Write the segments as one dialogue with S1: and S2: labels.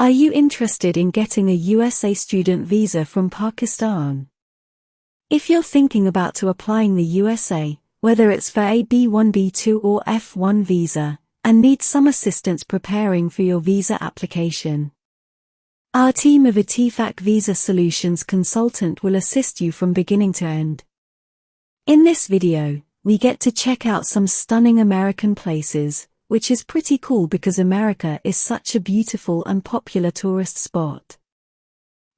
S1: Are you interested in getting a USA student visa from Pakistan? If you're thinking about to applying the USA, whether it's for a B1, B2 or F1 visa, and need some assistance preparing for your visa application, our team of IVS Visa Solutions Consultant will assist you from beginning to end. In this video, we get to check out some stunning American places, which is pretty cool because America is such a beautiful and popular tourist spot.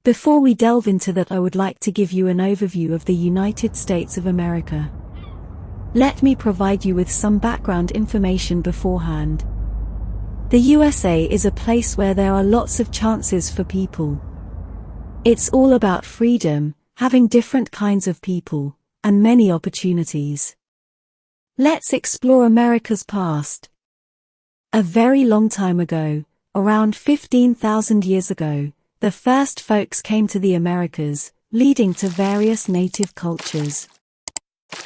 S1: Before we delve into that, I would like to give you an overview of the United States of America. Let me provide you with some background information beforehand. The USA is a place where there are lots of chances for people. It's all about freedom, having different kinds of people, and many opportunities. Let's explore America's past. A very long time ago, around 15,000 years ago, the first folks came to the Americas, leading to various native cultures.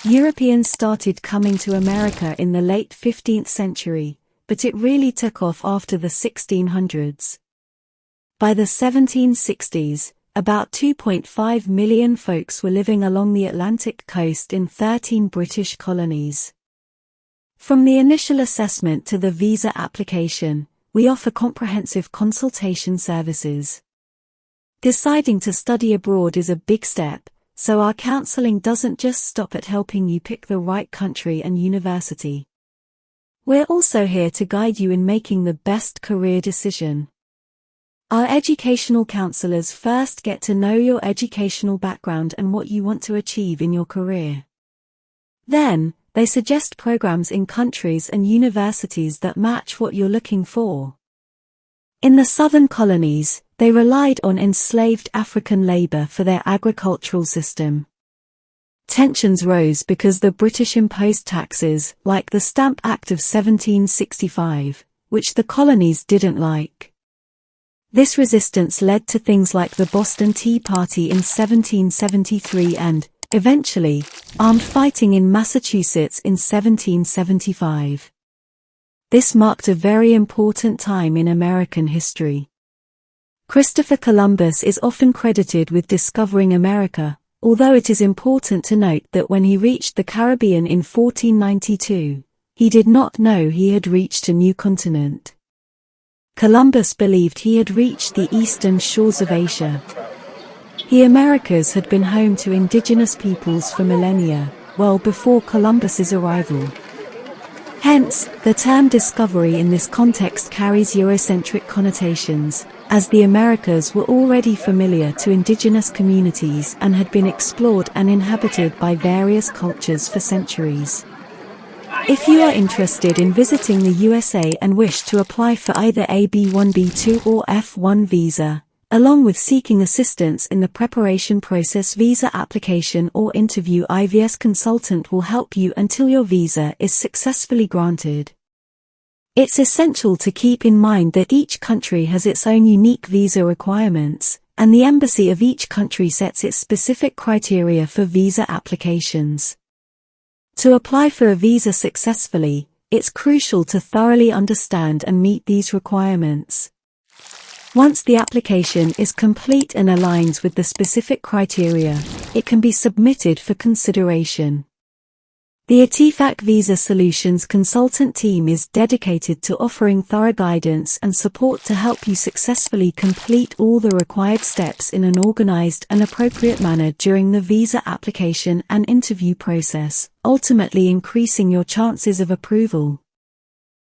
S1: Europeans started coming to America in the late 15th century, but it really took off after the 1600s. By the 1760s, about 2.5 million folks were living along the Atlantic coast in 13 British colonies. From the initial assessment to the visa application, we offer comprehensive consultation services. Deciding to study abroad is a big step, so our counseling doesn't just stop at helping you pick the right country and university. We're also here to guide you in making the best career decision. Our educational counselors first get to know your educational background and what you want to achieve in your career. Then, they suggest programs in countries and universities that match what you're looking for. In the southern colonies, they relied on enslaved African labor for their agricultural system. Tensions rose because the British imposed taxes, like the Stamp Act of 1765, which the colonies didn't like. This resistance led to things like the Boston Tea Party in 1773 and, eventually, armed fighting in Massachusetts in 1775. This marked a very important time in American history. Christopher Columbus is often credited with discovering America, although it is important to note that when he reached the Caribbean in 1492, he did not know he had reached a new continent. Columbus believed he had reached the eastern shores of Asia. The Americas had been home to indigenous peoples for millennia, well before Columbus's arrival. Hence, the term discovery in this context carries Eurocentric connotations, as the Americas were already familiar to indigenous communities and had been explored and inhabited by various cultures for centuries. If you are interested in visiting the USA and wish to apply for either a B1, B2 or F1 visa, along with seeking assistance in the preparation process, visa application or interview, IVS-Consultant will help you until your visa is successfully granted. It's essential to keep in mind that each country has its own unique visa requirements, and the embassy of each country sets its specific criteria for visa applications. To apply for a visa successfully, it's crucial to thoroughly understand and meet these requirements. Once the application is complete and aligns with the specific criteria, it can be submitted for consideration. The IVS Visa Solutions Consultant team is dedicated to offering thorough guidance and support to help you successfully complete all the required steps in an organized and appropriate manner during the visa application and interview process, ultimately increasing your chances of approval.